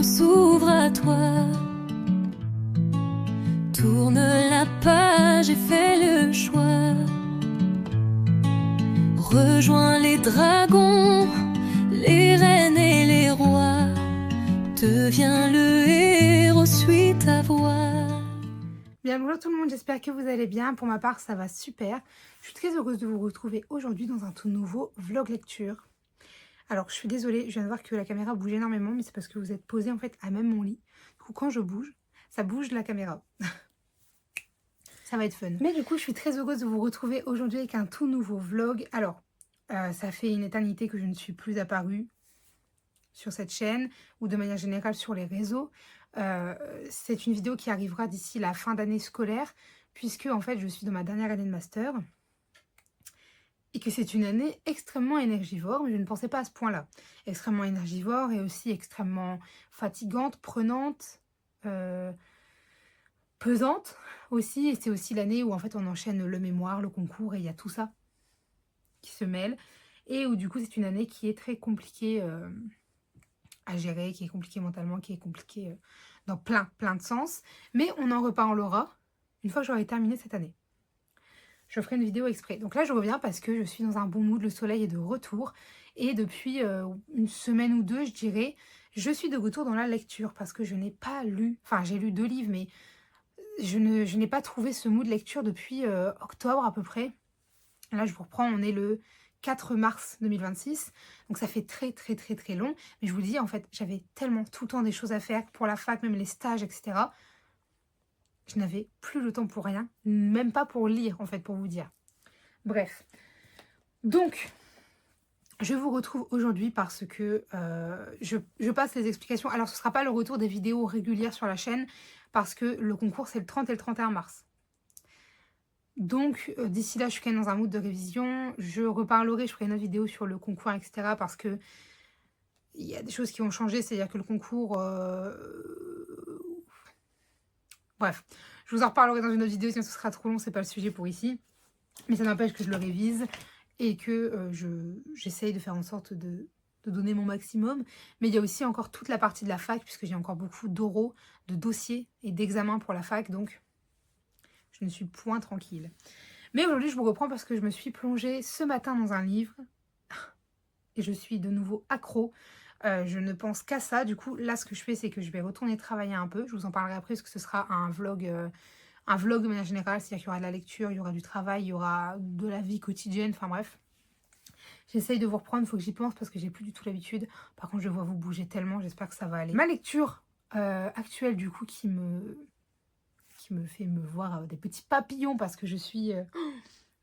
livre s'ouvre à toi. Tourne la page et fais le choix. Rejoins les dragons, les reines et les rois. Deviens le héros, suis ta voix. Bien, bonjour tout le monde, j'espère que vous allez bien. Pour ma part, ça va super. Je suis très heureuse de vous retrouver aujourd'hui dans un tout nouveau vlog lecture. Alors, je suis désolée, je viens de voir que la caméra bouge énormément, mais c'est parce que vous êtes posé en fait à même mon lit. Du coup, quand je bouge, ça bouge la caméra. Ça va être fun. Mais du coup, je suis très heureuse de vous retrouver aujourd'hui avec un tout nouveau vlog. Alors, ça fait une éternité que je ne suis plus apparue sur cette chaîne ou de manière générale sur les réseaux. C'est une vidéo qui arrivera d'ici la fin d'année scolaire, puisque en fait je suis dans ma dernière année de master et que c'est une année extrêmement énergivore, mais je ne pensais pas à ce point-là. Extrêmement énergivore et aussi extrêmement fatigante, prenante, pesante aussi. Et c'est aussi l'année où en fait on enchaîne le mémoire, le concours et il y a tout ça qui se mêle. Et où du coup c'est une année qui est très compliquée à gérer, qui est compliquée mentalement, qui est compliquée dans plein de sens. Mais on en reparlera une fois que j'aurai terminé cette année. Je ferai une vidéo exprès. Donc là, je reviens parce que je suis dans un bon mood, le soleil est de retour. Et depuis une semaine ou deux, je dirais, je suis de retour dans la lecture parce que je n'ai pas lu, enfin j'ai lu 2 livres, mais je n'ai pas trouvé ce mood lecture depuis octobre à peu près. Là, je vous reprends, on est le 4 mars 2026, donc ça fait très long. Mais je vous le dis, en fait, j'avais tellement tout le temps des choses à faire pour la fac, même les stages, etc. Je n'avais plus le temps pour rien, même pas pour lire, en fait, pour vous dire. Bref. Donc, je vous retrouve aujourd'hui parce que je passe les explications. Alors, ce ne sera pas le retour des vidéos régulières sur la chaîne, parce que le concours, c'est le 30 et le 31 mars. Donc, d'ici là, je suis quand même dans un mood de révision. Je reparlerai, je ferai une autre vidéo sur le concours, etc. Parce que il y a des choses qui ont changé. C'est-à-dire que le concours... Bref, je vous en reparlerai dans une autre vidéo, sinon ce sera trop long, c'est pas le sujet pour ici. Mais ça n'empêche que je le révise et que j'essaye de faire en sorte de donner mon maximum. Mais il y a aussi encore toute la partie de la fac, puisque j'ai encore beaucoup d'oraux, de dossiers et d'examens pour la fac. Donc, je ne suis point tranquille. Mais aujourd'hui, je vous reprends parce que je me suis plongée ce matin dans un livre et je suis de nouveau accro. Je ne pense qu'à ça. Du coup, là, ce que je fais, c'est que je vais retourner travailler un peu. Je vous en parlerai après parce que ce sera un vlog de manière générale. C'est-à-dire qu'il y aura de la lecture, il y aura du travail, il y aura de la vie quotidienne. Enfin bref. J'essaye de vous reprendre, il faut que j'y pense parce que j'ai plus du tout l'habitude. Par contre, je vois vous bouger tellement, j'espère que ça va aller. Ma lecture actuelle, du coup, qui me fait me voir des petits papillons parce que je suis...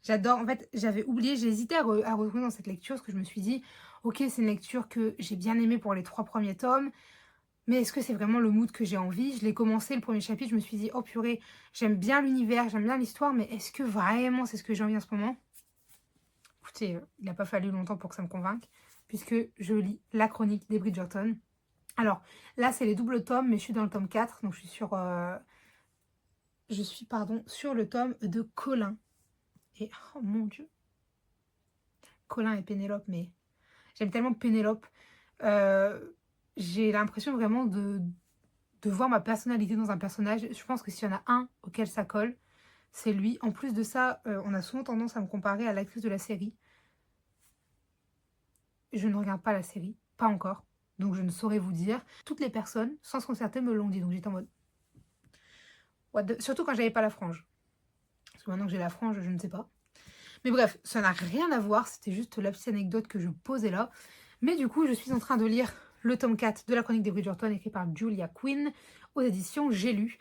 J'adore, en fait, j'avais oublié, j'ai hésité à retrouver dans cette lecture parce que je me suis dit, ok, c'est une lecture que j'ai bien aimée pour les 3 premiers tomes, mais est-ce que c'est vraiment le mood que j'ai envie? Je l'ai commencé, le premier chapitre, je me suis dit, oh purée, j'aime bien l'univers, j'aime bien l'histoire, mais est-ce que vraiment c'est ce que j'ai envie en ce moment? Écoutez, il n'a pas fallu longtemps pour que ça me convainque, puisque je lis La Chronique des Bridgerton. Alors, là, c'est les doubles tomes, mais je suis dans le tome 4, donc je suis sur le tome de Colin. Et, oh mon Dieu, Colin et Pénélope, mais j'aime tellement Pénélope. J'ai l'impression vraiment de voir ma personnalité dans un personnage. Je pense que s'il y en a un auquel ça colle, c'est lui. En plus de ça, on a souvent tendance à me comparer à l'actrice de la série. Je ne regarde pas la série, pas encore. Donc je ne saurais vous dire. Toutes les personnes, sans se concerter, me l'ont dit. Donc j'étais en mode... Surtout quand j'avais pas la frange. Parce que maintenant que j'ai la frange, je ne sais pas. Mais bref, ça n'a rien à voir, c'était juste la petite anecdote que je posais là. Mais du coup, je suis en train de lire le tome 4 de La Chronique des Bridgerton, écrit par Julia Quinn, aux éditions J'ai lu.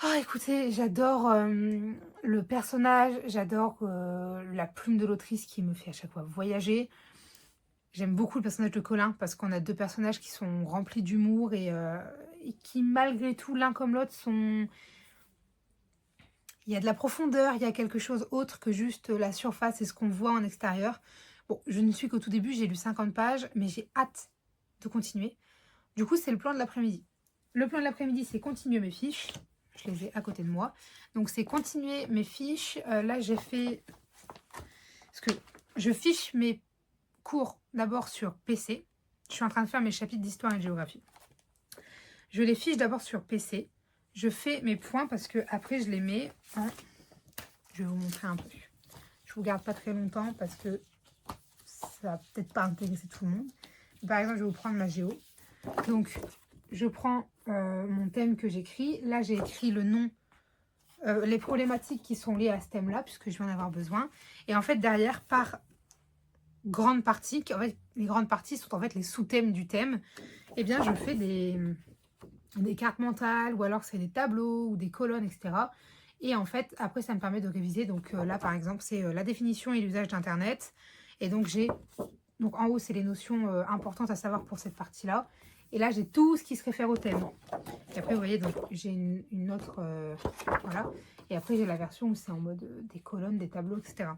Ah, écoutez, j'adore le personnage, j'adore la plume de l'autrice qui me fait à chaque fois voyager. J'aime beaucoup le personnage de Colin, parce qu'on a 2 personnages qui sont remplis d'humour et qui, malgré tout, l'un comme l'autre, sont... Il y a de la profondeur, il y a quelque chose autre que juste la surface et ce qu'on voit en extérieur. Bon, je ne suis qu'au tout début, j'ai lu 50 pages, mais j'ai hâte de continuer. Du coup, c'est le plan de l'après-midi. Le plan de l'après-midi, c'est continuer mes fiches. Je les ai à côté de moi. Donc, c'est continuer mes fiches. Là, j'ai fait... Parce que je fiche mes cours d'abord sur PC. Je suis en train de faire mes chapitres d'histoire et de géographie. Je les fiche d'abord sur PC. Je fais mes points parce que après je les mets en... Je vais vous montrer un peu. Je vous garde pas très longtemps parce que ça va peut-être pas intéresser tout le monde. Par exemple, je vais vous prendre ma géo. Donc, je prends mon thème que j'écris. Là, j'ai écrit le nom, les problématiques qui sont liées à ce thème-là, puisque je vais en avoir besoin. Et en fait, derrière, par grande partie, en fait, les grandes parties sont en fait les sous-thèmes du thème, eh bien, je fais des cartes mentales, ou alors c'est des tableaux, ou des colonnes, etc. Et en fait, après, ça me permet de réviser. Donc là, par exemple, c'est la définition et l'usage d'Internet. Et donc, donc en haut, c'est les notions importantes à savoir pour cette partie-là. Et là, j'ai tout ce qui se réfère au thème. Et après, vous voyez, donc j'ai une autre... voilà. Et après, j'ai la version où c'est en mode des colonnes, des tableaux, etc.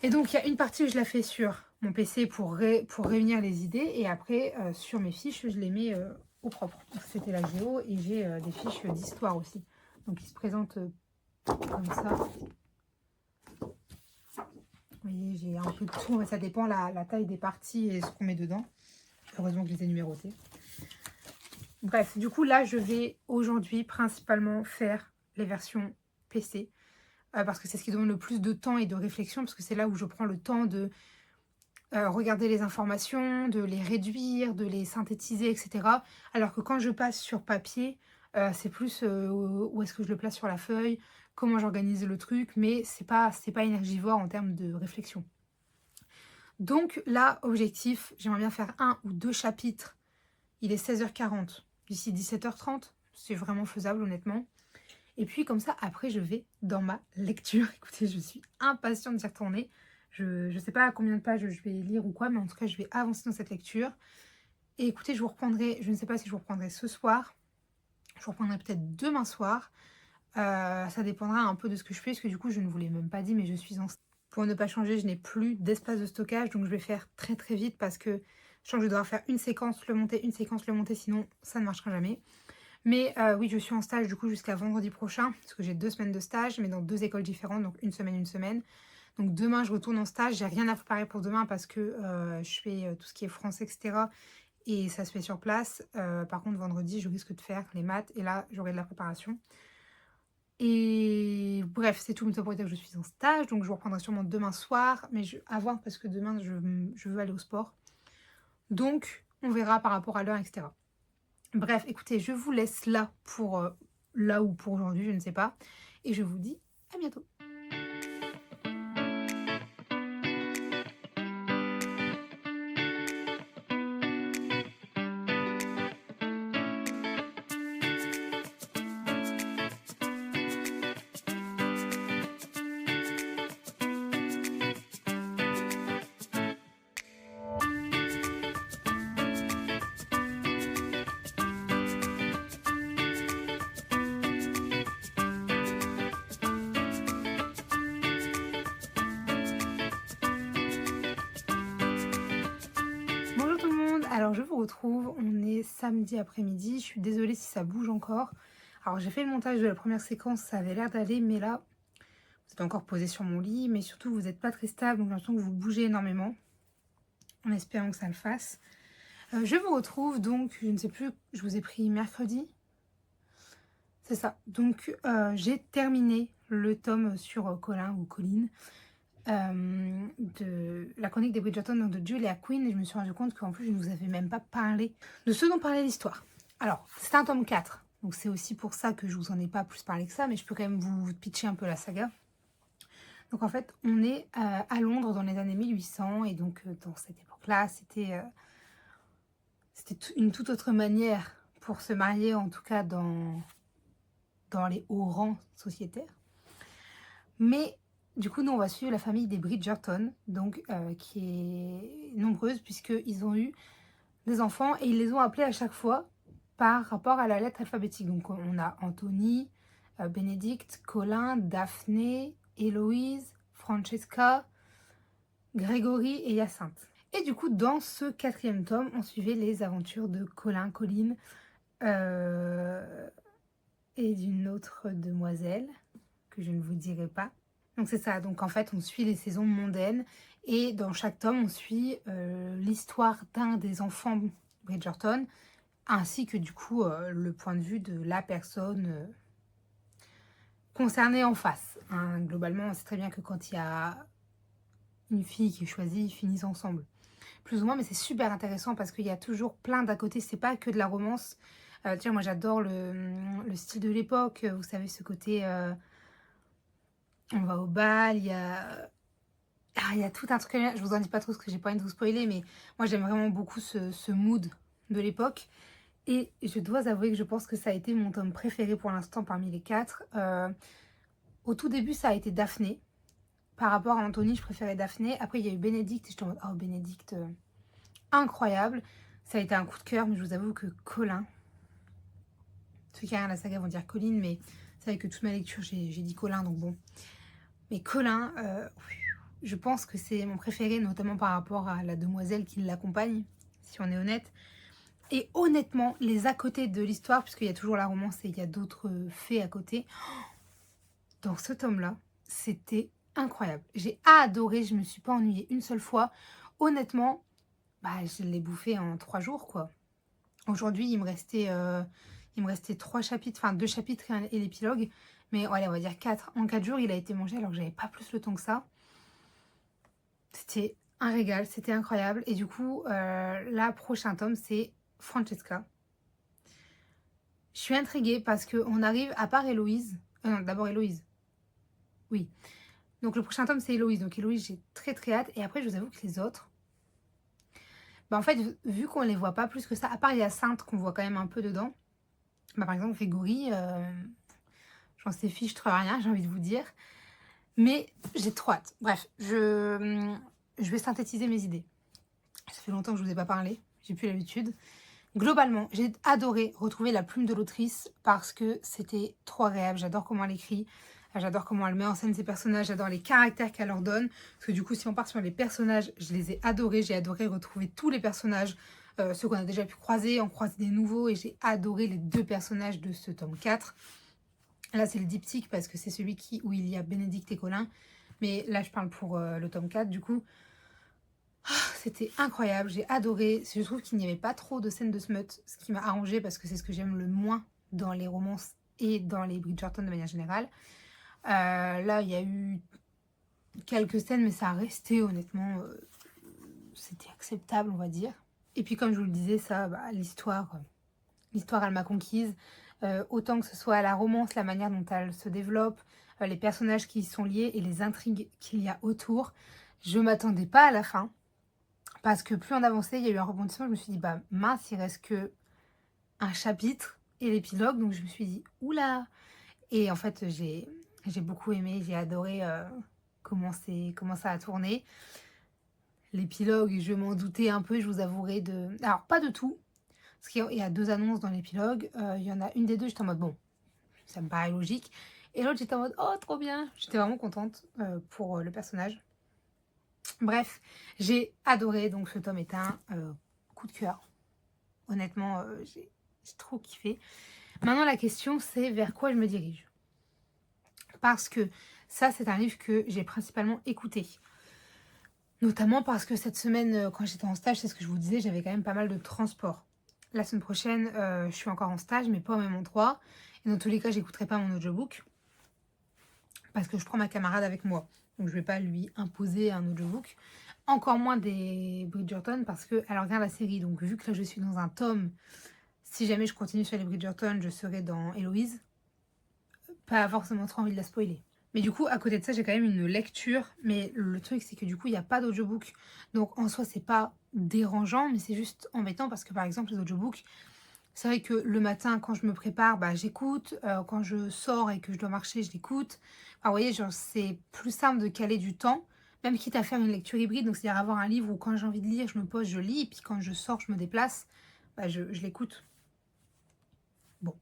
Et donc, il y a une partie où je la fais sur mon PC pour réunir les idées. Et après, sur mes fiches, je les mets au propre. C'était la géo. Et j'ai des fiches d'histoire aussi. Donc, ils se présentent comme ça. Vous voyez, j'ai un peu de tout. Ça dépend la taille des parties et ce qu'on met dedans. Heureusement que je les ai numérotées. Bref, du coup, là, je vais aujourd'hui principalement faire les versions PC. Parce que c'est ce qui demande le plus de temps et de réflexion. Parce que c'est là où je prends le temps de regarder les informations, de les réduire, de les synthétiser, etc. Alors que quand je passe sur papier, c'est plus où est-ce que je le place sur la feuille, comment j'organise le truc. Mais c'est pas énergivore en termes de réflexion. Donc là, objectif, j'aimerais bien faire 1 ou 2 chapitres. Il est 16h40, d'ici 17h30. C'est vraiment faisable, honnêtement. Et puis comme ça, après, je vais dans ma lecture. Écoutez, je suis impatiente d'y retourner. Je ne sais pas à combien de pages je vais lire ou quoi, mais en tout cas, je vais avancer dans cette lecture. Et écoutez, je vous reprendrai, je ne sais pas si je vous reprendrai ce soir. Je vous reprendrai peut-être demain soir. Ça dépendra un peu de ce que je fais, parce que du coup, je ne vous l'ai même pas dit, mais je suis en... Pour ne pas changer, je n'ai plus d'espace de stockage, donc je vais faire très très vite parce que je sens que je dois faire une séquence, le monter, sinon ça ne marchera jamais. Mais oui, je suis en stage du coup jusqu'à vendredi prochain, parce que j'ai 2 semaines de stage, mais dans 2 écoles différentes, donc une semaine. Donc demain, je retourne en stage. J'ai rien à préparer pour demain parce que je fais tout ce qui est français, etc. Et ça se fait sur place. Par contre, vendredi, je risque de faire les maths et là, j'aurai de la préparation. Et bref, c'est tout pour dire que je suis en stage, donc je vous reprendrai sûrement demain soir, mais à voir parce que demain je veux aller au sport. Donc on verra par rapport à l'heure, etc. Bref, écoutez, je vous laisse là pour là ou pour aujourd'hui, je ne sais pas. Et je vous dis à bientôt. Bonjour tout le monde, alors je vous retrouve, on est samedi après-midi, je suis désolée si ça bouge encore. Alors j'ai fait le montage de la première séquence, ça avait l'air d'aller, mais là, vous êtes encore posé sur mon lit, mais surtout vous n'êtes pas très stable, donc j'ai l'impression que vous bougez énormément, en espérant que ça le fasse. Je vous retrouve donc, je ne sais plus, je vous ai pris mercredi, c'est ça. Donc j'ai terminé le tome sur Colin ou Colline, de la chronique des Bridgerton, donc de Julia Quinn, et je me suis rendu compte qu'en plus je ne vous avais même pas parlé de ce dont parlait l'histoire. Alors, c'est un tome 4, donc c'est aussi pour ça que je vous en ai pas plus parlé que ça, mais je peux quand même vous pitcher un peu la saga. Donc en fait, on est à Londres dans les années 1800, et donc dans cette époque-là, c'était une toute autre manière pour se marier, en tout cas dans les hauts rangs sociétaires. Mais du coup, nous, on va suivre la famille des Bridgerton, donc qui est nombreuse, puisqu'ils ont eu des enfants et ils les ont appelés à chaque fois par rapport à la lettre alphabétique. Donc on a Anthony, Bénédicte, Colin, Daphné, Héloïse, Francesca, Grégory et Hyacinthe. Et du coup, dans ce 4e tome, on suivait les aventures de Colin, Colline et d'une autre demoiselle que je ne vous dirai pas. Donc c'est ça, donc en fait on suit les saisons mondaines et dans chaque tome on suit l'histoire d'un des enfants Bridgerton ainsi que du coup le point de vue de la personne concernée en face. Hein. Globalement, on sait très bien que quand il y a une fille qui est choisie, ils finissent ensemble. Plus ou moins, mais c'est super intéressant parce qu'il y a toujours plein d'à côté, c'est pas que de la romance. Tiens, moi j'adore le style de l'époque, vous savez, ce côté on va au bal, il y a tout un truc, je vous en dis pas trop parce que j'ai pas envie de vous spoiler, mais moi j'aime vraiment beaucoup ce mood de l'époque. Et je dois avouer que je pense que ça a été mon tome préféré pour l'instant parmi les 4. Au tout début, ça a été Daphné. Par rapport à Anthony, je préférais Daphné. Après, il y a eu Bénédicte et j'étais en mode, oh Bénédicte, incroyable. Ça a été un coup de cœur, mais je vous avoue que Colin, ceux qui regardent la saga vont dire Colline, mais c'est vrai que toute ma lecture, j'ai dit Colin, donc bon. Mais Colin, je pense que c'est mon préféré, notamment par rapport à la demoiselle qui l'accompagne, si on est honnête. Et honnêtement, les à côté de l'histoire, puisqu'il y a toujours la romance et il y a d'autres faits à côté, dans ce tome-là, c'était incroyable. J'ai adoré, je me suis pas ennuyée une seule fois. Honnêtement, bah, je l'ai bouffé en 3 jours, quoi. Aujourd'hui, il me restait 3 chapitres, enfin 2 chapitres et l'épilogue. Mais allez, on va dire 4. En 4 jours, il a été mangé alors que j'avais pas plus le temps que ça. C'était un régal, c'était incroyable. Et du coup, là, prochain tome, c'est Francesca. Je suis intriguée parce qu'on arrive, à part Héloïse... non, d'abord Héloïse. Oui. Donc le prochain tome, c'est Héloïse. Donc Héloïse, j'ai très très hâte. Et après, je vous avoue que les autres... Bah, en fait, vu qu'on les voit pas plus que ça, à part il y a Sainte qu'on voit quand même un peu dedans. Bah, par exemple, Grégory, j'en sais fiche trop rien, j'ai envie de vous dire. Mais j'ai trop hâte. Bref, je vais synthétiser mes idées. Ça fait longtemps que je vous ai pas parlé, j'ai plus l'habitude. Globalement, j'ai adoré retrouver la plume de l'autrice parce que c'était trop agréable. J'adore comment elle écrit, j'adore comment elle met en scène ses personnages, j'adore les caractères qu'elle leur donne. Parce que du coup, si on part sur les personnages, je les ai adorés. J'ai adoré retrouver tous les personnages, ceux qu'on a déjà pu croiser, en croiser des nouveaux. Et j'ai adoré les 2 personnages de ce tome 4. Là, c'est le diptyque parce que c'est celui où il y a Bénédicte et Colin. Mais là, je parle pour le tome 4. Du coup, c'était incroyable, j'ai adoré. Je trouve qu'il n'y avait pas trop de scènes de smut, ce qui m'a arrangé parce que c'est ce que j'aime le moins dans les romances et dans les Bridgerton de manière générale. Là, il y a eu quelques scènes, mais ça a resté honnêtement, c'était acceptable, on va dire. Et puis comme je vous le disais, ça, bah, l'histoire, elle m'a conquise. Autant que ce soit la romance, la manière dont elle se développe, les personnages qui y sont liés et les intrigues qu'il y a autour. Je m'attendais pas à la fin. Parce que plus on avançait, il y a eu un rebondissement. Je me suis dit, bah mince, il reste que un chapitre et l'épilogue. Donc je me suis dit, oula. Et en fait, j'ai beaucoup aimé, j'ai adoré comment ça a tourné. L'épilogue, je m'en doutais un peu, je vous avouerai de... Alors, pas de tout. Parce qu'il y a 2 annonces dans l'épilogue. Il y en a une des 2, j'étais en mode, bon, ça me paraît logique. Et l'autre, j'étais en mode, oh, trop bien. J'étais vraiment contente pour le personnage. Bref, j'ai adoré, donc ce tome est un coup de cœur. Honnêtement, j'ai trop kiffé. Maintenant, la question, c'est vers quoi je me dirige. Parce que ça, c'est un livre que j'ai principalement écouté. Notamment parce que cette semaine, quand j'étais en stage, c'est ce que je vous disais, j'avais quand même pas mal de transport. La semaine prochaine, je suis encore en stage, mais pas au même endroit. Et dans tous les cas, j'écouterai pas mon audiobook. Parce que je prends ma camarade avec moi. Donc, je vais pas lui imposer un audiobook. Encore moins des Bridgerton parce qu'elle regarde la série. Donc, vu que là, je suis dans un tome, si jamais je continue sur les Bridgerton, je serai dans Héloïse. Pas forcément trop envie de la spoiler. Mais du coup, à côté de ça, j'ai quand même une lecture. Mais le truc, c'est que du coup, il n'y a pas d'audiobook. Donc, en soi, c'est pas dérangeant, mais c'est juste embêtant parce que, par exemple, les audiobooks, c'est vrai que le matin, quand je me prépare, bah, j'écoute. Quand je sors et que je dois marcher, je l'écoute. Enfin, vous voyez, genre, c'est plus simple de caler du temps. Même quitte à faire une lecture hybride, donc c'est-à-dire avoir un livre où quand j'ai envie de lire, je me pose, je lis, et puis quand je sors, je me déplace, bah, je l'écoute. Bon.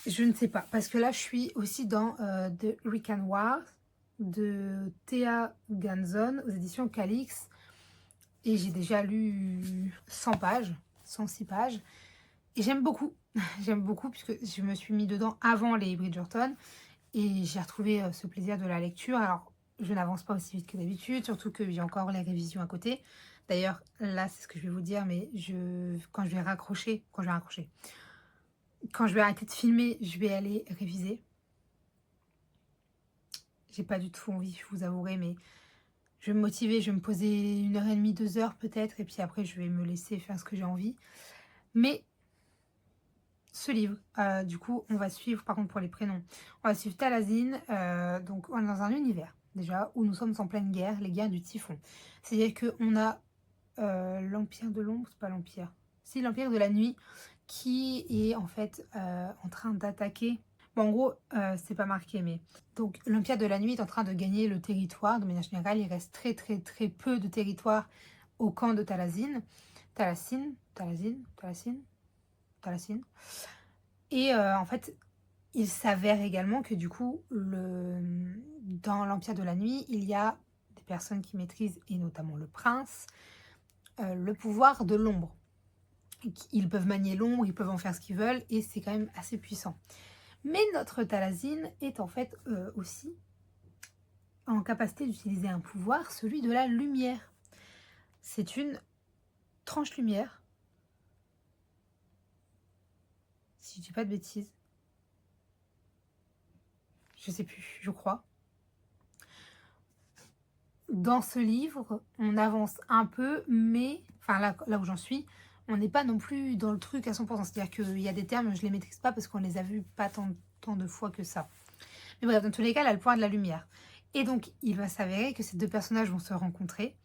Je ne sais pas, parce que là, je suis aussi dans The Rick and War de Thea Ganzon aux éditions Calix. Et j'ai déjà lu 100 pages, 106 pages. Et j'aime beaucoup. J'aime beaucoup puisque je me suis mis dedans avant les Bridgerton. Et j'ai retrouvé ce plaisir de la lecture. Alors, je n'avance pas aussi vite que d'habitude, surtout qu'il y a encore les révisions à côté. D'ailleurs, là, c'est ce que je vais vous dire, mais quand je vais raccrocher, quand je vais arrêter de filmer, je vais aller réviser. J'ai pas du tout envie, je vous avouerai, mais je vais me motiver, je vais me poser 1h30, 2 heures peut-être, et puis après, je vais me laisser faire ce que j'ai envie. Mais ce livre, du coup, on va suivre, par contre, pour les prénoms, on va suivre Talazine, donc on est dans un univers, déjà, où nous sommes en pleine guerre, les guerres du typhon. C'est-à-dire qu'on a l'Empire de l'ombre, c'est pas l'Empire, si l'Empire de la nuit, qui est en fait en train d'attaquer. Bon, en gros, c'est pas marqué, mais donc l'Empire de la nuit est en train de gagner le territoire. De manière générale, il reste très très très peu de territoire au camp de Talazine. Talazine. Et en fait, il s'avère également que du coup, dans l'Empire de la nuit, il y a des personnes qui maîtrisent, et notamment le prince, le pouvoir de l'ombre. Ils peuvent manier l'ombre, ils peuvent en faire ce qu'ils veulent, et c'est quand même assez puissant. Mais notre Talazine est en fait aussi en capacité d'utiliser un pouvoir, celui de la lumière. C'est une tranche lumière, si je dis pas de bêtises. Je sais plus, je crois. Dans ce livre, on avance un peu, mais, enfin là où j'en suis, on n'est pas non plus dans le truc à 100%. C'est-à-dire qu'il y a des termes, je les maîtrise pas parce qu'on les a vus pas tant de fois que ça. Mais bref, dans tous les cas, elle a le pouvoir de la lumière. Et donc, il va s'avérer que ces deux personnages vont se rencontrer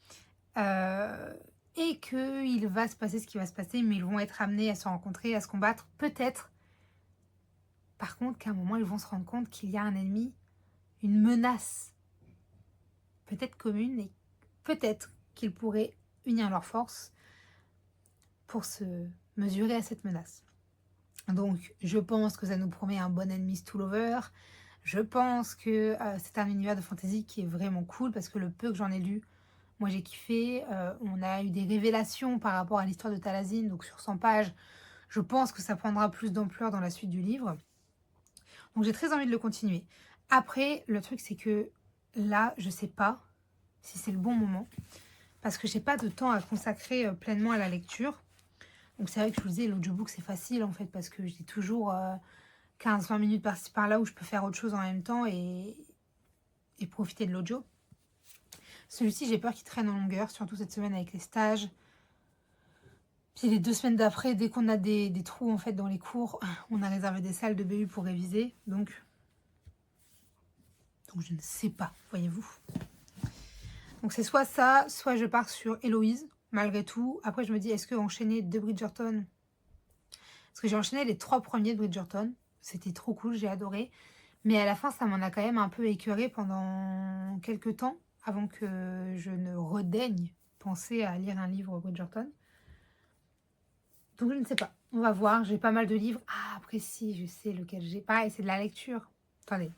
et qu'il va se passer ce qui va se passer, mais ils vont être amenés à se rencontrer, à se combattre. Peut-être, par contre, qu'à un moment, ils vont se rendre compte qu'il y a un ennemi, une menace, peut-être commune, et peut-être qu'ils pourraient unir leurs forces pour se mesurer à cette menace. Donc, je pense que ça nous promet un bon Enemies to Lovers. Je pense que c'est un univers de fantasy qui est vraiment cool parce que le peu que j'en ai lu, moi j'ai kiffé. On a eu des révélations par rapport à l'histoire de Talazine, donc sur 100 pages. Je pense que ça prendra plus d'ampleur dans la suite du livre. Donc j'ai très envie de le continuer. Après, le truc c'est que là, je sais pas si c'est le bon moment parce que j'ai pas de temps à consacrer pleinement à la lecture. Donc c'est vrai que je vous disais, l'audiobook c'est facile en fait parce que j'ai toujours 15-20 minutes par-ci par-là où je peux faire autre chose en même temps et profiter de l'audio. Celui-ci j'ai peur qu'il traîne en longueur, surtout cette semaine avec les stages. Puis les 2 semaines d'après, dès qu'on a des trous en fait dans les cours, on a réservé des salles de BU pour réviser. Donc je ne sais pas, voyez-vous. Donc c'est soit ça, soit je pars sur Héloïse, malgré tout. Après je me dis, est-ce que enchaîner 2 Bridgerton? Parce que j'ai enchaîné les 3 premiers de Bridgerton. C'était trop cool, j'ai adoré. Mais à la fin, ça m'en a quand même un peu écœuré pendant quelques temps, avant que je ne redaigne penser à lire un livre Bridgerton. Donc je ne sais pas, on va voir, j'ai pas mal de livres. Ah, après si, je sais lequel j'ai. Pareil, c'est de la lecture. Attendez,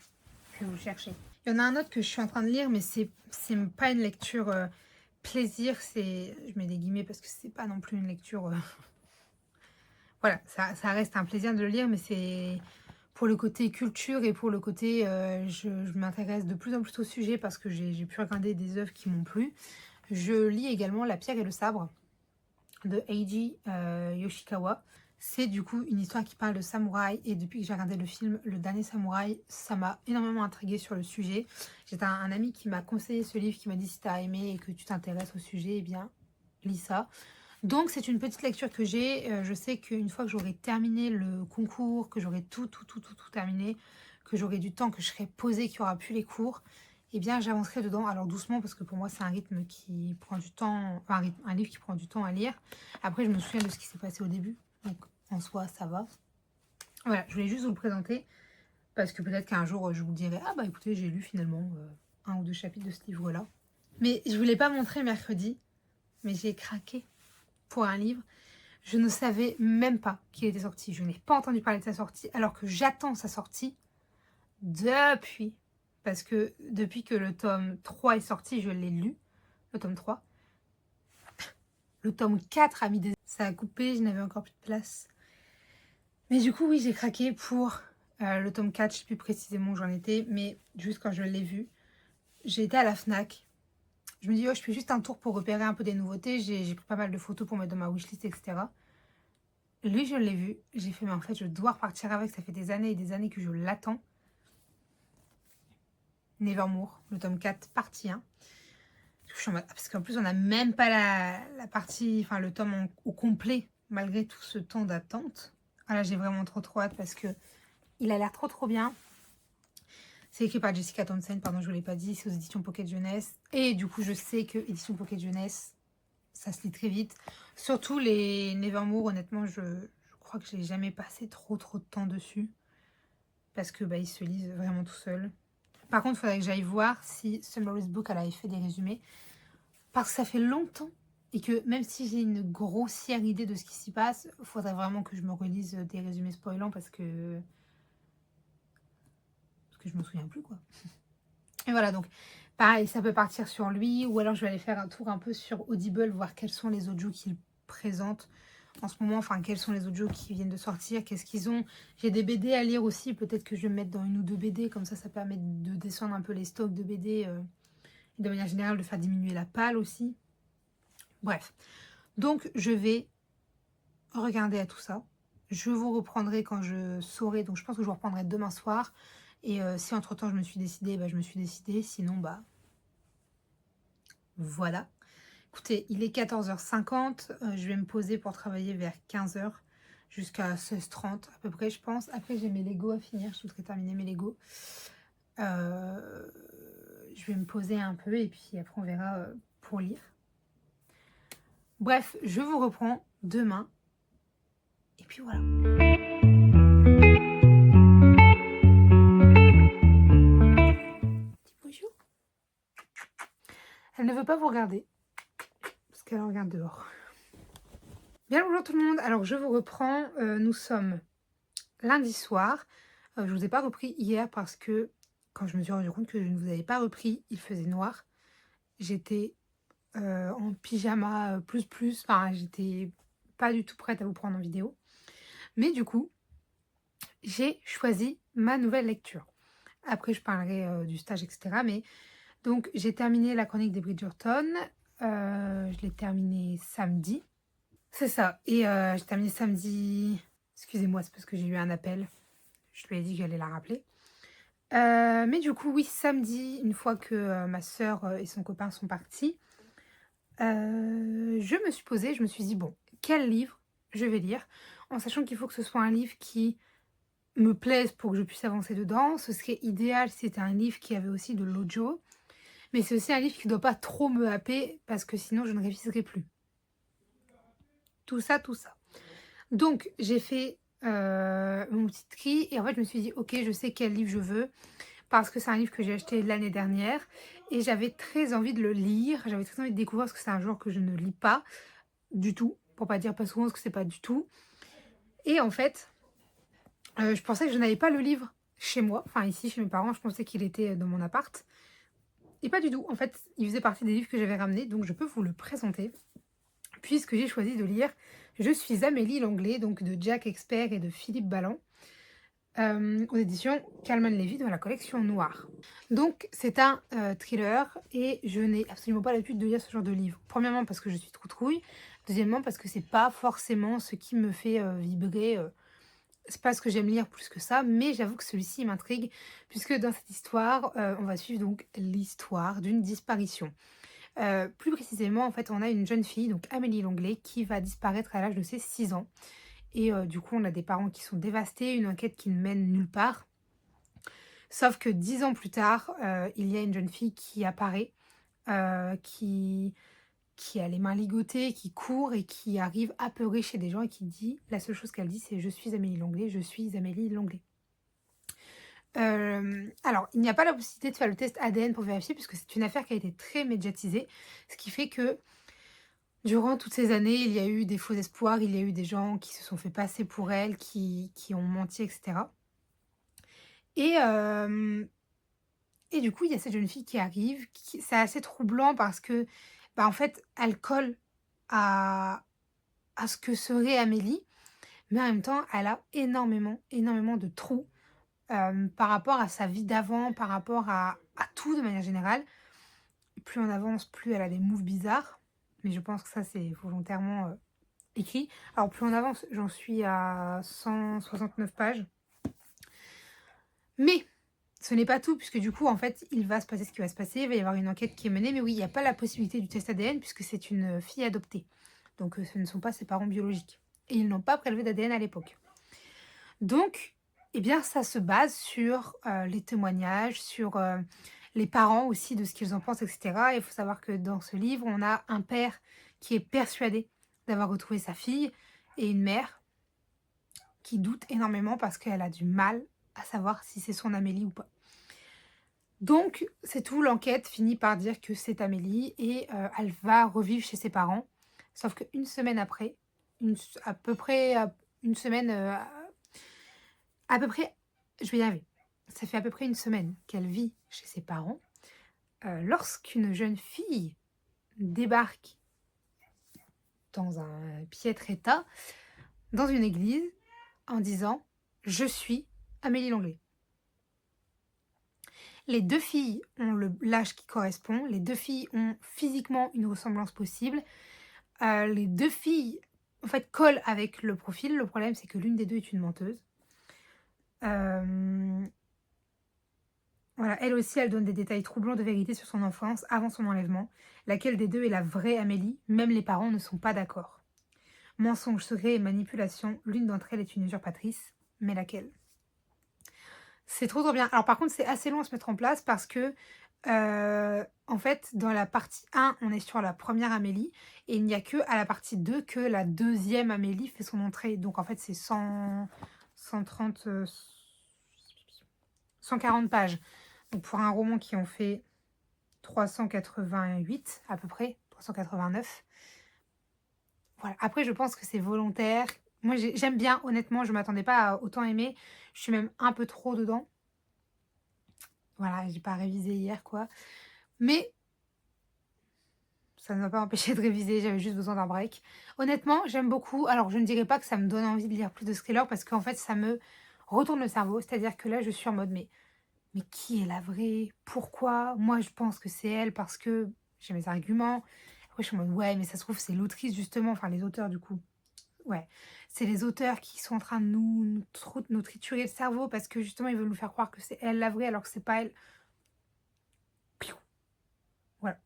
je vais vous chercher. Il y en a un autre que je suis en train de lire, mais c'est pas une lecture plaisir. Je mets des guillemets parce que c'est pas non plus une lecture... Voilà, ça reste un plaisir de le lire, mais c'est pour le côté culture et pour le côté... je m'intéresse de plus en plus au sujet parce que j'ai pu regarder des œuvres qui m'ont plu. Je lis également La pierre et le sabre de Eiji Yoshikawa. C'est du coup une histoire qui parle de samouraï et depuis que j'ai regardé le film Le Dernier Samouraï, ça m'a énormément intriguée sur le sujet. J'ai un ami qui m'a conseillé ce livre, qui m'a dit si tu as aimé et que tu t'intéresses au sujet, eh bien lis ça. Donc c'est une petite lecture que j'ai. Je sais qu'une fois que j'aurai terminé le concours, que j'aurai tout terminé, que j'aurai du temps, que je serai posée, qu'il n'y aura plus les cours, eh bien j'avancerai dedans. Alors doucement parce que pour moi c'est un rythme qui prend du temps, enfin, un livre qui prend du temps à lire. Après je me souviens de ce qui s'est passé au début, donc en soi ça va. Voilà, je voulais juste vous le présenter parce que peut-être qu'un jour je vous dirai ah bah écoutez j'ai lu finalement 1 ou 2 chapitres de ce livre-là. Mais je ne vous l'ai pas montré mercredi, mais j'ai craqué pour un livre. Je ne savais même pas qu'il était sorti. Je n'ai pas entendu parler de sa sortie alors que j'attends sa sortie depuis. Parce que depuis que le tome 3 est sorti, je l'ai lu. Le tome 3. Le tome 4 a mis des... Ça a coupé, je n'avais encore plus de place. Mais du coup, oui, j'ai craqué pour le tome 4. Je ne sais plus précisément où j'en étais. Mais juste quand je l'ai vu, j'ai été à la FNAC. je me dis, oh, je fais juste un tour pour repérer un peu des nouveautés. J'ai pris pas mal de photos pour mettre dans ma wishlist, etc. Lui, je l'ai vu. J'ai fait, mais en fait, je dois repartir avec. Ça fait des années et des années que je l'attends. Nevermore, le tome 4, partie 1. Je suis en mode, parce qu'en plus, on n'a même pas la partie, enfin, le tome au complet, malgré tout ce temps d'attente. Ah là, j'ai vraiment trop hâte parce que il a l'air trop bien. C'est écrit par Jessica Townsend, pardon, je ne vous l'ai pas dit, c'est aux éditions Pocket Jeunesse. Et du coup, je sais que éditions Pocket Jeunesse, ça se lit très vite. Surtout les Nevermore, honnêtement, je crois que je n'ai jamais passé trop de temps dessus. Parce que ils se lisent vraiment tout seuls. Par contre, il faudrait que j'aille voir si Summary's Book elle avait fait des résumés. Parce que ça fait longtemps. Et que même si j'ai une grossière idée de ce qui s'y passe, il faudrait vraiment que je me relise des résumés spoilants parce que je m'en souviens plus, quoi. Et voilà, donc pareil, ça peut partir sur lui, ou alors je vais aller faire un tour un peu sur Audible, voir quels sont les audios qu'il présente en ce moment, enfin quels sont les audios qui viennent de sortir, qu'est-ce qu'ils ont. J'ai des BD à lire aussi, peut-être que je vais me mettre dans une ou deux BD, comme ça permet de descendre un peu les stocks de BD, et de manière générale de faire diminuer la palle aussi. Bref, donc je vais regarder à tout ça. Je vous reprendrai quand je saurai, donc je pense que je vous reprendrai demain soir. Et si entre-temps je me suis décidée, je me suis décidée. Sinon, voilà. Écoutez, il est 14h50. Je vais me poser pour travailler vers 15h jusqu'à 16h30 à peu près, je pense. Après, j'ai mes Lego à finir. Je voudrais terminer mes Lego. Je vais me poser un peu et puis après, on verra pour lire. Bref, je vous reprends demain. Et puis voilà. Elle ne veut pas vous regarder, parce qu'elle regarde dehors. Bien, bonjour tout le monde. Alors, je vous reprends. Nous sommes lundi soir. Je ne vous ai pas repris hier parce que, quand je me suis rendu compte que je ne vous avais pas repris, il faisait noir. J'étais en pyjama plus. Enfin, j'étais pas du tout prête à vous prendre en vidéo. Mais du coup, j'ai choisi ma nouvelle lecture. Après, je parlerai du stage, etc. Mais donc, j'ai terminé la chronique des Bridgerton. Je l'ai terminée samedi. C'est ça. Et j'ai terminé samedi. Excusez-moi, c'est parce que j'ai eu un appel. Je lui ai dit que j'allais la rappeler. Mais du coup, oui, samedi, une fois que ma soeur et son copain sont partis, je me suis posée, je me suis dit, bon, quel livre je vais lire, en sachant qu'il faut que ce soit un livre qui me plaise pour que je puisse avancer dedans. Ce serait idéal si c'était un livre qui avait aussi de l'audio, mais c'est aussi un livre qui ne doit pas trop me happer, parce que sinon je ne réviserai plus. Tout ça. Donc, j'ai fait mon petit tri, et en fait, je me suis dit, ok, je sais quel livre je veux, parce que c'est un livre que j'ai acheté l'année dernière, et j'avais très envie de le lire, j'avais très envie de découvrir, parce que c'est un genre que je ne lis pas du tout, pour pas dire pas souvent, parce que c'est pas du tout. Et en fait, je pensais que je n'avais pas le livre chez moi, enfin ici, chez mes parents, je pensais qu'il était dans mon appart, et pas du tout. En fait, il faisait partie des livres que j'avais ramenés, donc je peux vous le présenter, puisque j'ai choisi de lire Je suis Amélie Langlais, donc de Jack Expert et de Philippe Balland, aux éditions Calman Levy dans la collection Noire. Donc c'est un thriller, et je n'ai absolument pas l'habitude de lire ce genre de livre. Premièrement parce que je suis trop trouille, deuxièmement parce que c'est pas forcément ce qui me fait vibrer. C'est pas ce que j'aime lire plus que ça, mais j'avoue que celui-ci m'intrigue, puisque dans cette histoire, on va suivre donc l'histoire d'une disparition. Plus précisément, en fait, on a une jeune fille, donc Amélie Langlais, qui va disparaître à l'âge de ses 6 ans. Et du coup, on a des parents qui sont dévastés, une enquête qui ne mène nulle part. Sauf que 10 ans plus tard, il y a une jeune fille qui apparaît, qui a les mains ligotées, qui court et qui arrive apeurée chez des gens et qui dit, la seule chose qu'elle dit, c'est « Je suis Amélie Langlais, je suis Amélie Langlais ». Alors, il n'y a pas la possibilité de faire le test ADN pour vérifier, puisque c'est une affaire qui a été très médiatisée, ce qui fait que durant toutes ces années, il y a eu des faux espoirs, il y a eu des gens qui se sont fait passer pour elle, qui ont menti, etc. Et du coup, il y a cette jeune fille qui arrive, c'est assez troublant parce que, en fait, elle colle à ce que serait Amélie, mais en même temps, elle a énormément de trous par rapport à sa vie d'avant, par rapport à tout de manière générale, plus on avance, plus elle a des moves bizarres. Mais je pense que ça, c'est volontairement écrit. Alors, plus on avance, j'en suis à 169 pages. Mais ce n'est pas tout, puisque du coup, en fait, il va se passer ce qui va se passer. Il va y avoir une enquête qui est menée. Mais oui, il n'y a pas la possibilité du test ADN, puisque c'est une fille adoptée. Donc, ce ne sont pas ses parents biologiques. Et ils n'ont pas prélevé d'ADN à l'époque. Donc, eh bien, ça se base sur les témoignages, sur les parents aussi, de ce qu'ils en pensent, etc. Il faut savoir que dans ce livre, on a un père qui est persuadé d'avoir retrouvé sa fille et une mère qui doute énormément parce qu'elle a du mal à savoir si c'est son Amélie ou pas. Donc, c'est tout, l'enquête finit par dire que c'est Amélie et elle va revivre chez ses parents. Sauf qu'une semaine après, à peu près une semaine, à peu près, je vais y arriver. Ça fait à peu près une semaine qu'elle vit chez ses parents. Lorsqu'une jeune fille débarque dans un piètre état, dans une église, en disant « Je suis Amélie Langlais ». Les deux filles ont l'âge qui correspond, les deux filles ont physiquement une ressemblance possible, les deux filles, en fait, collent avec le profil. Le problème, c'est que l'une des deux est une menteuse. Voilà, elle aussi, elle donne des détails troublants de vérité sur son enfance avant son enlèvement. Laquelle des deux est la vraie Amélie? Même les parents ne sont pas d'accord. Mensonge, secret et manipulation, l'une d'entre elles est une usurpatrice, mais laquelle? C'est trop bien. Alors par contre, c'est assez long à se mettre en place parce que, en fait, dans la partie 1, on est sur la première Amélie et il n'y a que à la partie 2 que la deuxième Amélie fait son entrée. Donc en fait, c'est 130, 140 pages. Donc pour un roman qui en fait 388 à peu près, 389. Voilà. Après, je pense que c'est volontaire. Moi, j'aime bien, honnêtement, je ne m'attendais pas à autant aimer. Je suis même un peu trop dedans. Voilà, j'ai pas révisé hier, quoi. Mais ça ne m'a pas empêché de réviser, j'avais juste besoin d'un break. Honnêtement, j'aime beaucoup. Alors, je ne dirais pas que ça me donne envie de lire plus de thrillers parce qu'en fait, ça me retourne le cerveau. C'est-à-dire que là, je suis en mode, mais qui est la vraie? Pourquoi? Moi, je pense que c'est elle parce que j'ai mes arguments. Après, je suis en mode, ouais, mais ça se trouve, c'est l'autrice, justement. Enfin, les auteurs, du coup. Ouais. C'est les auteurs qui sont en train de nous triturer le cerveau parce que, justement, ils veulent nous faire croire que c'est elle la vraie alors que c'est pas elle. Piou. Voilà.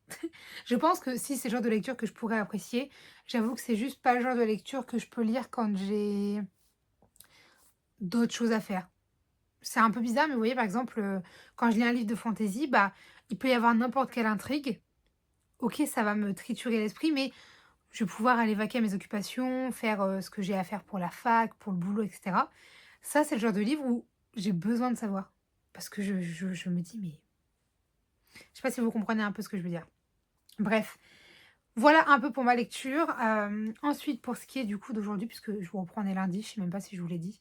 Je pense que si c'est le genre de lecture que je pourrais apprécier, j'avoue que c'est juste pas le genre de lecture que je peux lire quand j'ai d'autres choses à faire. C'est un peu bizarre, mais vous voyez, par exemple, quand je lis un livre de fantasy, bah, il peut y avoir n'importe quelle intrigue. Ok, ça va me triturer l'esprit, mais je vais pouvoir aller vaquer à mes occupations, faire ce que j'ai à faire pour la fac, pour le boulot, etc. Ça, c'est le genre de livre où j'ai besoin de savoir. Parce que je me dis, mais... Je sais pas si vous comprenez un peu ce que je veux dire. Bref, voilà un peu pour ma lecture. Ensuite, pour ce qui est du coup d'aujourd'hui, puisque je vous reprends, on est lundi, je ne sais même pas si je vous l'ai dit.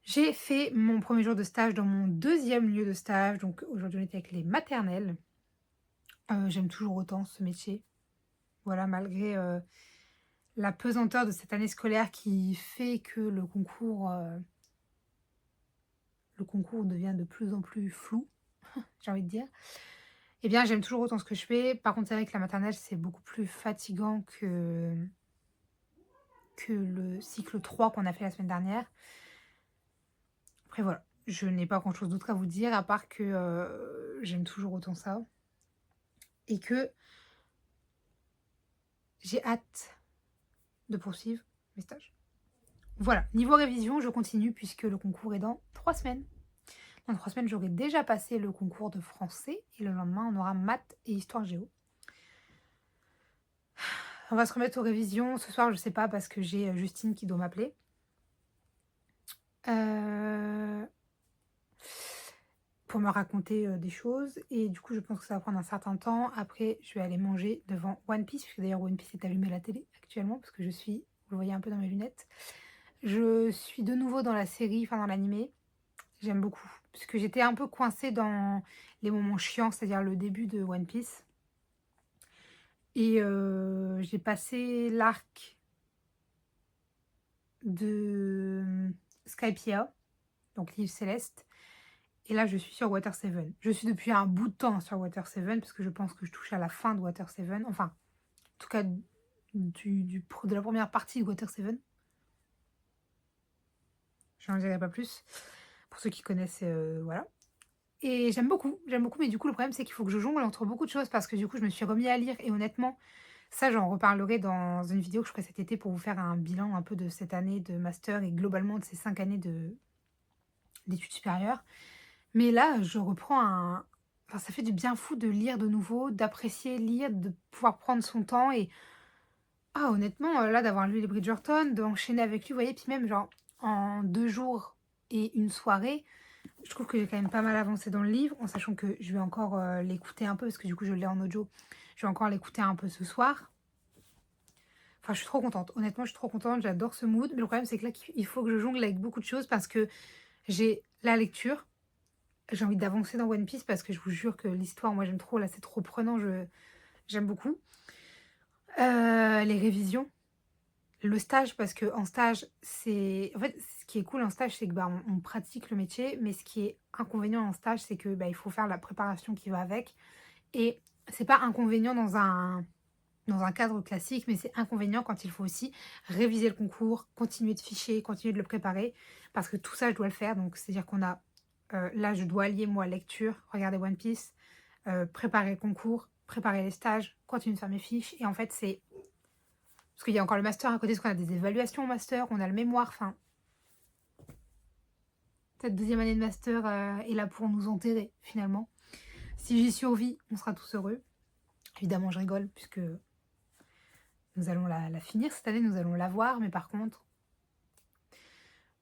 J'ai fait mon premier jour de stage dans mon deuxième lieu de stage. Donc aujourd'hui, on était avec les maternelles. J'aime toujours autant ce métier. Voilà, malgré la pesanteur de cette année scolaire qui fait que le concours devient de plus en plus flou, j'ai envie de dire. Eh bien, j'aime toujours autant ce que je fais. Par contre, c'est vrai que la maternelle, c'est beaucoup plus fatigant que le cycle 3 qu'on a fait la semaine dernière. Après, voilà, je n'ai pas grand-chose d'autre à vous dire, à part que j'aime toujours autant ça. Et que j'ai hâte de poursuivre mes stages. Voilà, niveau révision, je continue puisque le concours est dans 3 semaines. Dans 3 semaines, j'aurai déjà passé le concours de français et le lendemain, on aura maths et histoire géo. On va se remettre aux révisions. Ce soir, je sais pas parce que j'ai Justine qui doit m'appeler. Pour me raconter des choses. Et du coup, je pense que ça va prendre un certain temps. Après, je vais aller manger devant One Piece. Puisque d'ailleurs, One Piece est allumé à la télé actuellement. Parce que je suis, vous le voyez un peu dans mes lunettes. Je suis de nouveau dans la série, enfin dans l'animé. J'aime beaucoup. Puisque j'étais un peu coincée dans les moments chiants, c'est-à-dire le début de One Piece. Et j'ai passé l'arc de Skypiea, donc l'île céleste. Et là, je suis sur Water 7. Je suis depuis un bout de temps sur Water 7 parce que je pense que je touche à la fin de Water 7. Enfin, en tout cas, de la première partie de Water 7. Je n'en dirai pas plus. Pour ceux qui connaissent, voilà. Et j'aime beaucoup, mais du coup, le problème, c'est qu'il faut que je jongle entre beaucoup de choses parce que du coup, je me suis remis à lire et honnêtement, ça, j'en reparlerai dans une vidéo que je ferai cet été pour vous faire un bilan un peu de cette année de master et globalement de ces 5 années d'études supérieures. Mais là, je reprends un... Enfin, ça fait du bien fou de lire de nouveau, d'apprécier lire, de pouvoir prendre son temps et... Ah, honnêtement, là, d'avoir lu les Bridgerton, d'enchaîner avec lui, vous voyez, puis même, genre, en 2 jours et une soirée, je trouve que j'ai quand même pas mal avancé dans le livre, en sachant que je vais encore l'écouter un peu, parce que du coup, je l'ai en audio. Je vais encore l'écouter un peu ce soir. Enfin, je suis trop contente. Honnêtement, je suis trop contente. J'adore ce mood. Mais le problème, c'est que là, il faut que je jongle avec beaucoup de choses parce que j'ai la lecture. J'ai envie d'avancer dans One Piece parce que je vous jure que l'histoire, moi, j'aime trop. Là, c'est trop prenant. J'aime beaucoup. Les révisions. Le stage, parce que en stage, c'est... En fait, ce qui est cool en stage, c'est que bah, on pratique le métier. Mais ce qui est inconvénient en stage, c'est que bah, il faut faire la préparation qui va avec. Et c'est pas inconvénient dans un cadre classique, mais c'est inconvénient quand il faut aussi réviser le concours, continuer de ficher, continuer de le préparer, parce que tout ça, je dois le faire. Donc, c'est-à-dire qu'on a, là, je dois allier, moi, lecture, regarder One Piece, préparer le concours, préparer les stages, continuer de faire mes fiches. Et en fait, c'est... Parce qu'il y a encore le master à côté, parce qu'on a des évaluations au master, on a le mémoire, enfin... Cette deuxième année de master est là pour nous enterrer, finalement. Si j'y survis, on sera tous heureux. Évidemment, je rigole, puisque nous allons la finir cette année, nous allons la voir, mais par contre,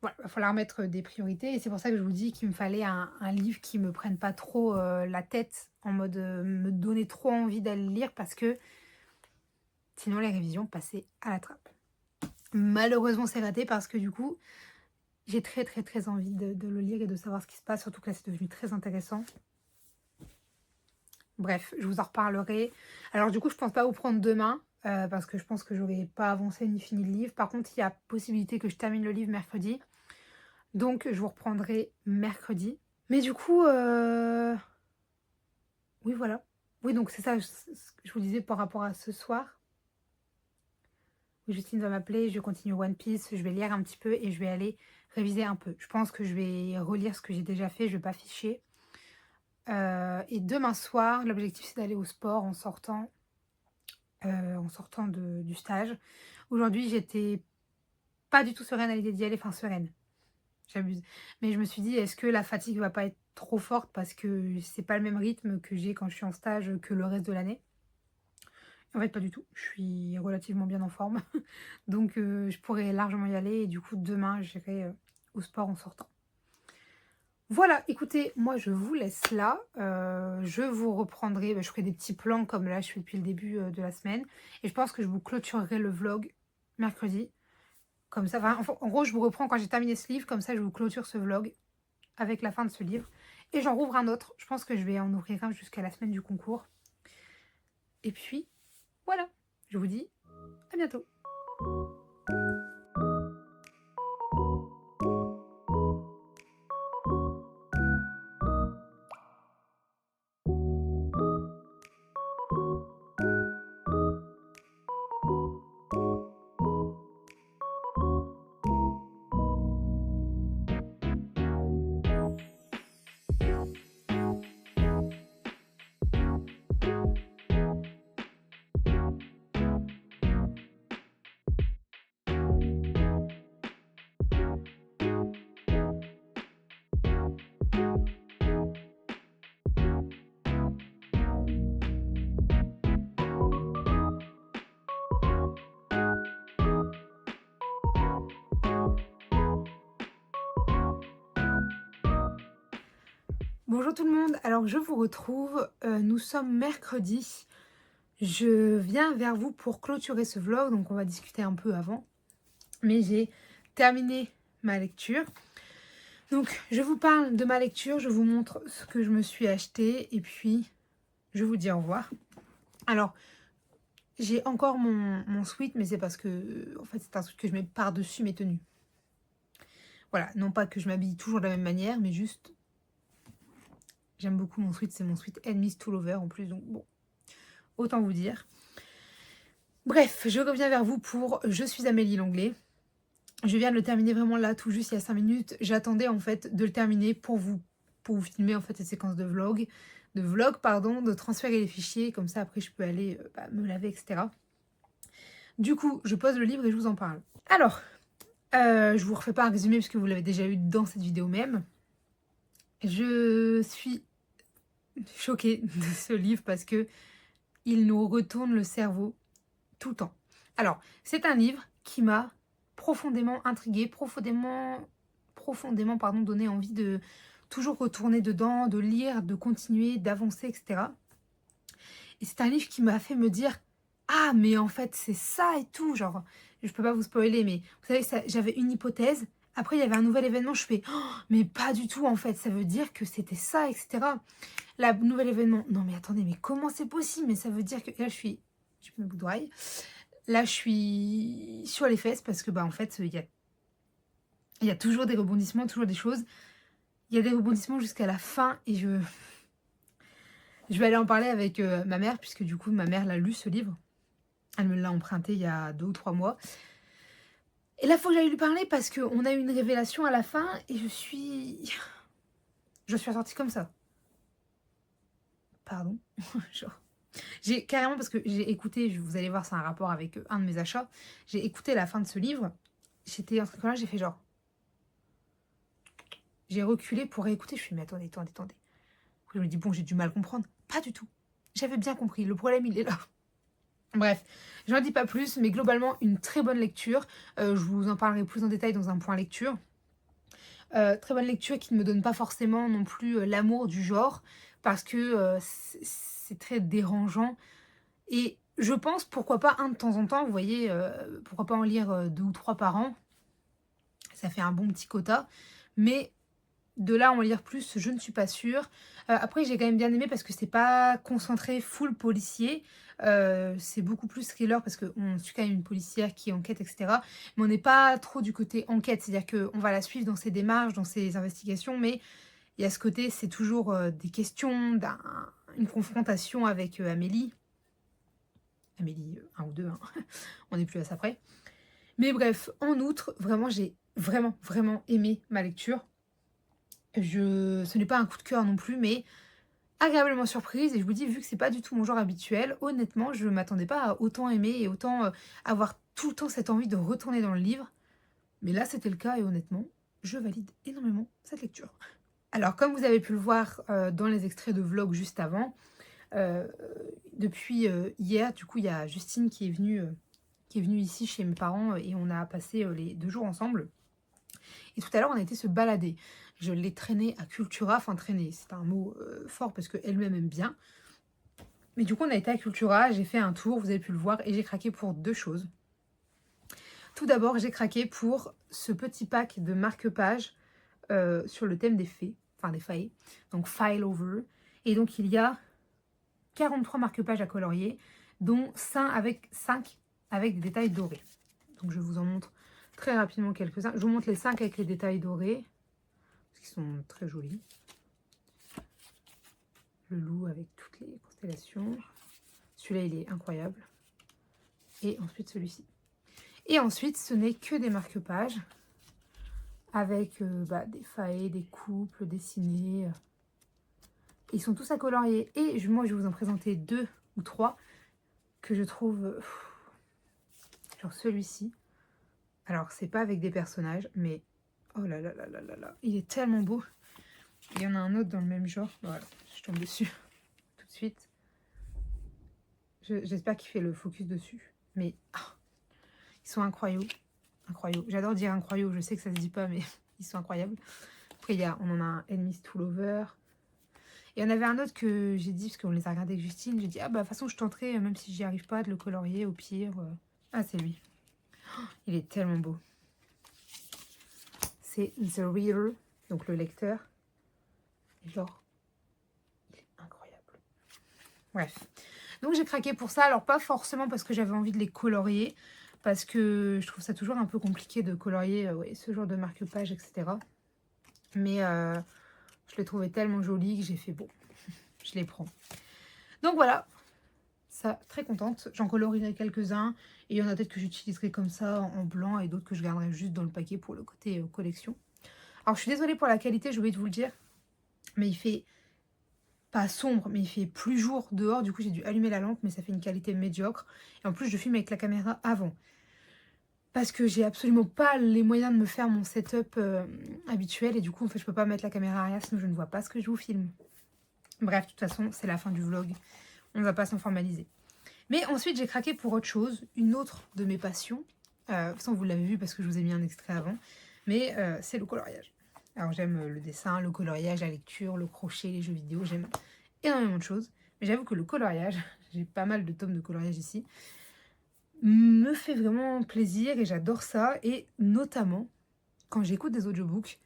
voilà, il va falloir mettre des priorités. Et c'est pour ça que je vous dis qu'il me fallait un livre qui me prenne pas trop la tête, en mode me donner trop envie d'aller le lire, parce que sinon les révisions passaient à la trappe. Malheureusement, c'est raté parce que du coup, j'ai très très très envie de le lire et de savoir ce qui se passe, surtout que là c'est devenu très intéressant. Bref, je vous en reparlerai. Alors du coup, je pense pas vous prendre demain, parce que je pense que j'aurai pas avancé ni fini le livre. Par contre, il y a possibilité que je termine le livre mercredi. Donc, je vous reprendrai mercredi. Mais du coup, oui, voilà. Oui, donc c'est ça, je vous disais par rapport à ce soir. Justine va m'appeler, je vais continuer One Piece, je vais lire un petit peu et je vais aller réviser un peu. Je pense que je vais relire ce que j'ai déjà fait, je vais pas ficher. Et demain soir, l'objectif c'est d'aller au sport en sortant du stage. Aujourd'hui, j'étais pas du tout sereine à l'idée d'y aller, enfin sereine, j'abuse. Mais je me suis dit, est-ce que la fatigue va pas être trop forte parce que c'est pas le même rythme que j'ai quand je suis en stage que le reste de l'année. En fait, pas du tout. Je suis relativement bien en forme. Donc, je pourrais largement y aller. Et du coup, demain, j'irai au sport en sortant. Voilà, écoutez, moi je vous laisse là. Je vous reprendrai, je ferai des petits plans comme là je fais depuis le début de la semaine. Et je pense que je vous clôturerai le vlog mercredi. Comme ça, enfin, en gros, je vous reprends quand j'ai terminé ce livre. Comme ça, je vous clôture ce vlog avec la fin de ce livre. Et j'en rouvre un autre. Je pense que je vais en ouvrir un jusqu'à la semaine du concours. Et puis, voilà. Je vous dis à bientôt. Bonjour tout le monde, alors je vous retrouve, nous sommes mercredi, je viens vers vous pour clôturer ce vlog, donc on va discuter un peu avant, mais j'ai terminé ma lecture. Donc je vous parle de ma lecture, je vous montre ce que je me suis acheté et puis je vous dis au revoir. Alors j'ai encore mon sweat, mais c'est parce que en fait c'est un truc que je mets par-dessus mes tenues. Voilà, non pas que je m'habille toujours de la même manière, mais juste J'aime beaucoup mon sweat, c'est mon sweat Enemies to Lover en plus, donc bon, autant vous dire. Bref, je reviens vers vous pour Je suis Amélie Langlais. Je viens de le terminer vraiment là, tout juste il y a 5 minutes. J'attendais en fait de le terminer pour vous filmer en fait cette séquence de vlog, de transférer les fichiers, comme ça après je peux aller me laver, etc. Du coup, je pose le livre et je vous en parle. Alors, je vous refais pas un résumé puisque vous l'avez déjà eu dans cette vidéo même. Je suis choquée de ce livre parce que il nous retourne le cerveau tout le temps. Alors, c'est un livre qui m'a profondément intriguée, profondément donné envie de toujours retourner dedans, de lire, de continuer, d'avancer, etc. Et c'est un livre qui m'a fait me dire « Ah, mais en fait, c'est ça et tout !» Genre, je peux pas vous spoiler, mais vous savez, j'avais une hypothèse. Après, il y avait un nouvel événement, je fais oh, « Mais pas du tout, en fait, ça veut dire que c'était ça, etc. » La nouvel événement, non mais attendez, mais comment c'est possible? Mais ça veut dire que... Et là, je me boudoie. Là, je suis sur les fesses parce que, en fait, il y a toujours des rebondissements, toujours des choses. Il y a des rebondissements jusqu'à la fin et je vais aller en parler avec ma mère, puisque du coup, ma mère l'a lu, ce livre. Elle me l'a emprunté il y a 2 ou 3 mois. Et là, il faut que j'aille lui parler parce qu'on a eu une révélation à la fin et je suis ressortie comme ça. Pardon. Genre... J'ai carrément, parce que j'ai écouté, vous allez voir, c'est un rapport avec un de mes achats, j'ai écouté la fin de ce livre, j'étais en train de là, j'ai fait genre... J'ai reculé pour réécouter, je suis mais attendez. Je me dis bon, j'ai du mal à comprendre. Pas du tout. J'avais bien compris, le problème il est là. Bref, j'en dis pas plus, mais globalement une très bonne lecture. Je vous en parlerai plus en détail dans un point lecture. Très bonne lecture qui ne me donne pas forcément non plus l'amour du genre, parce que c'est très dérangeant. Et je pense, pourquoi pas un de temps en temps, vous voyez, pourquoi pas en lire 2 ou 3 par an. Ça fait un bon petit quota. Mais de là, en lire plus, je ne suis pas sûre. Après, j'ai quand même bien aimé parce que c'est pas concentré full policier. C'est beaucoup plus thriller parce qu'on suit quand même une policière qui enquête, etc. Mais on n'est pas trop du côté enquête. C'est-à-dire qu'on va la suivre dans ses démarches, dans ses investigations. Mais il y a ce côté, c'est toujours des questions, une confrontation avec Amélie. Amélie 1 ou 2, hein. On n'est plus à ça près. Mais bref, en outre, vraiment, j'ai vraiment aimé ma lecture. Ce n'est pas un coup de cœur non plus, mais agréablement surprise. Et je vous dis, vu que c'est pas du tout mon genre habituel, honnêtement, je m'attendais pas à autant aimer et autant avoir tout le temps cette envie de retourner dans le livre. Mais là, c'était le cas et honnêtement, je valide énormément cette lecture. Alors, comme vous avez pu le voir dans les extraits de vlog juste avant, depuis hier, du coup, il y a Justine qui est venue ici chez mes parents et on a passé les 2 jours ensemble. Et tout à l'heure, on a été se balader. Je l'ai traînée à Cultura, enfin traîner, c'est un mot fort parce qu'elle-même aime bien. Mais du coup, on a été à Cultura, j'ai fait un tour, vous avez pu le voir, et j'ai craqué pour 2 choses. Tout d'abord, j'ai craqué pour ce petit pack de marque-pages sur le thème des fées, enfin des faées, donc File Over. Et donc, il y a 43 marque-pages à colorier, dont 5 avec des détails dorés. Donc, je vous en montre très rapidement quelques-uns. Je vous montre les 5 avec les détails dorés, parce qu'ils sont très jolis. Le loup avec toutes les constellations. Celui-là, il est incroyable. Et ensuite, celui-ci. Et ensuite, ce n'est que des marque-pages avec des faées, des couples dessinés. Ils sont tous à colorier. Et moi, je vais vous en présenter 2 ou 3 que je trouve... genre celui-ci. Alors, c'est pas avec des personnages, mais... Oh là là là là là là. Il est tellement beau. Il y en a un autre dans le même genre. Voilà, je tombe dessus tout de suite. J'espère qu'il fait le focus dessus. Mais ils sont incroyables. Incroyables. J'adore dire incroyables. Je sais que ça se dit pas, mais ils sont incroyables. Après, on en a un Enemies to Lover. Et il y en avait un autre que j'ai dit, parce qu'on les a regardés avec Justine. J'ai dit, de toute façon, je tenterai, même si j'y arrive pas, de le colorier au pire. Ah, c'est lui. Il est tellement beau. C'est The Reader, donc le lecteur. Et genre, il est incroyable. Bref. Donc j'ai craqué pour ça. Alors pas forcément parce que j'avais envie de les colorier, parce que je trouve ça toujours un peu compliqué de colorier ce genre de marque-page, etc. Mais Je l'ai trouvé tellement joli que j'ai fait bon, je les prends. Donc voilà, ça, très contente. J'en colorierai quelques-uns et il y en a peut-être que j'utiliserai comme ça en blanc et d'autres que je garderai juste dans le paquet pour le côté collection. Alors je suis désolée pour la qualité, j'ai oublié de vous le dire, mais il fait pas sombre, mais il fait plus jour dehors, du coup j'ai dû allumer la lampe, mais ça fait une qualité médiocre. Et en plus je filme avec la caméra avant. Parce que j'ai absolument pas les moyens de me faire mon setup habituel et du coup en fait je peux pas mettre la caméra arrière sinon je ne vois pas ce que je vous filme. Bref, de toute façon c'est la fin du vlog, on ne va pas s'en formaliser. Mais ensuite j'ai craqué pour autre chose, une autre de mes passions. De toute façon vous l'avez vu parce que je vous ai mis un extrait avant, mais c'est le coloriage. Alors j'aime le dessin, le coloriage, la lecture, le crochet, les jeux vidéo, j'aime énormément de choses. Mais j'avoue que le coloriage, j'ai pas mal de tomes de coloriage ici, me fait vraiment plaisir et j'adore ça. Et notamment, quand j'écoute des audiobooks,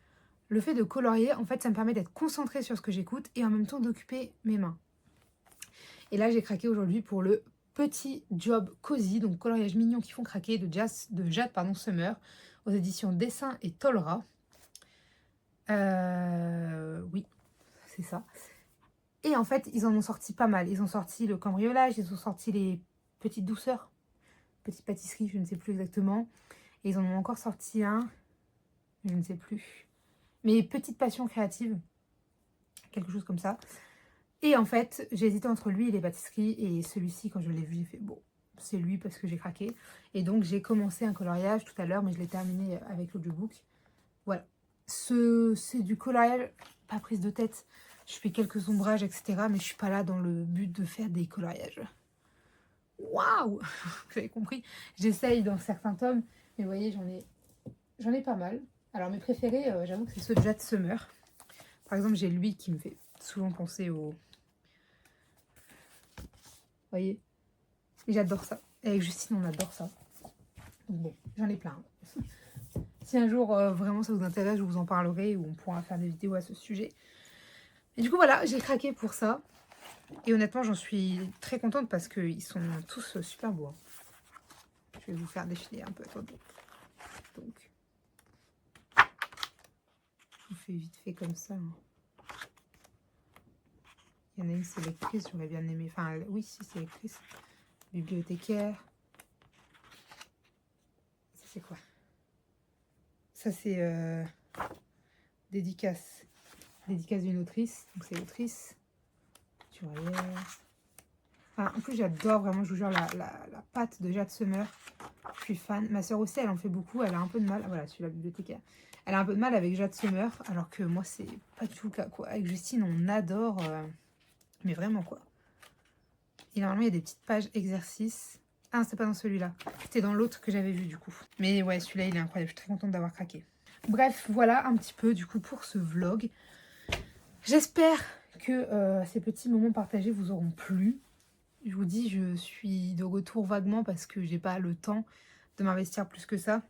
le fait de colorier, en fait, ça me permet d'être concentrée sur ce que j'écoute et en même temps d'occuper mes mains. Et là, j'ai craqué aujourd'hui pour le Petit Job Cozy, donc coloriage mignon qui font craquer de Jade Summer, aux éditions Dessin et Tolra. Oui, c'est ça. Et en fait, ils en ont sorti pas mal. Ils ont sorti le cambriolage, ils ont sorti les petites douceurs, petites pâtisseries, je ne sais plus exactement. Et ils en ont encore sorti un, je ne sais plus. Mais petite passion créative, quelque chose comme ça. Et en fait, j'ai hésité entre lui et les pâtisseries. Et celui-ci, quand je l'ai vu, j'ai fait bon, c'est lui parce que j'ai craqué. Et donc, j'ai commencé un coloriage tout à l'heure, mais je l'ai terminé avec l'audiobook. Voilà. C'est du coloriage, pas prise de tête. Je fais quelques ombrages, etc. Mais je suis pas là dans le but de faire des coloriages. Waouh! Vous avez compris? J'essaye dans certains tomes. Mais vous voyez, j'en ai pas mal. Alors, mes préférés, j'avoue que c'est ceux de Jade Summer. Par exemple, j'ai lui qui me fait souvent penser au... Vous voyez? Et j'adore ça. Et avec Justine, on adore ça. Donc bon, j'en ai plein. Si un jour, vraiment, ça vous intéresse, je vous en parlerai ou on pourra faire des vidéos à ce sujet. Et du coup, voilà, j'ai craqué pour ça. Et honnêtement, j'en suis très contente parce qu'ils sont tous super beaux. Je vais vous faire défiler un peu. Attendez. Donc, je vous fais vite fait comme ça. Il y en a une, c'est lectrice, j'aurais bien aimé. Enfin, oui, si, c'est lectrice. Bibliothécaire. Ça, c'est quoi? Ça, c'est dédicace. Dédicace d'une autrice. Donc, c'est autrice. Couturière. Enfin, en plus, j'adore vraiment, je vous jure, la pâte de Jade Summer. Je suis fan. Ma soeur aussi, elle en fait beaucoup. Elle a un peu de mal. Voilà, je suis la bibliothécaire. Elle a un peu de mal avec Jade Summer. Alors que moi, c'est pas du tout le cas, quoi. Avec Justine, on adore. Mais vraiment, quoi. Et normalement, il y a des petites pages exercices. Ah, c'était pas dans celui-là. C'était dans l'autre que j'avais vu, du coup. Mais ouais, celui-là, il est incroyable. Je suis très contente d'avoir craqué. Bref, voilà un petit peu, du coup, pour ce vlog. J'espère que ces petits moments partagés vous auront plu. Je vous dis, je suis de retour vaguement parce que j'ai pas le temps de m'investir plus que ça.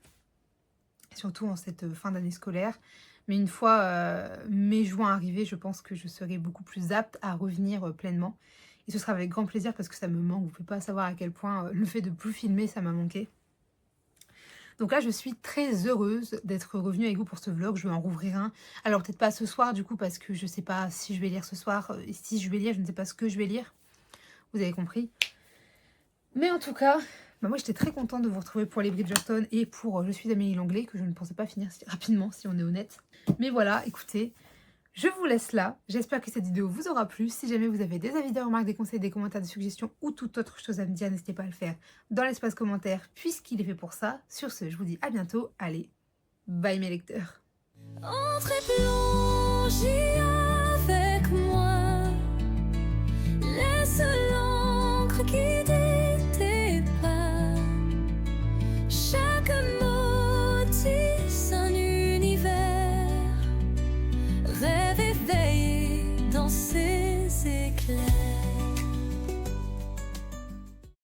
Surtout en cette fin d'année scolaire. Mais une fois mai-juin arrivé, je pense que je serai beaucoup plus apte à revenir pleinement. Et ce sera avec grand plaisir parce que ça me manque. Vous ne pouvez pas savoir à quel point le fait de plus filmer, ça m'a manqué. Donc là, je suis très heureuse d'être revenue avec vous pour ce vlog. Je vais en rouvrir un. Alors peut-être pas ce soir du coup parce que je ne sais pas si je vais lire ce soir. Et si je vais lire, je ne sais pas ce que je vais lire. Vous avez compris. Mais en tout cas... Bah moi j'étais très contente de vous retrouver pour les Bridgerton et pour Je suis Amélie Langlais que je ne pensais pas finir si rapidement si on est honnête. Mais voilà, écoutez, je vous laisse là. J'espère que cette vidéo vous aura plu. Si jamais vous avez des avis, des remarques, des conseils, des commentaires, des suggestions ou toute autre chose à me dire, n'hésitez pas à le faire dans l'espace commentaire puisqu'il est fait pour ça. Sur ce, je vous dis à bientôt. Allez, bye mes lecteurs. Entrez plongez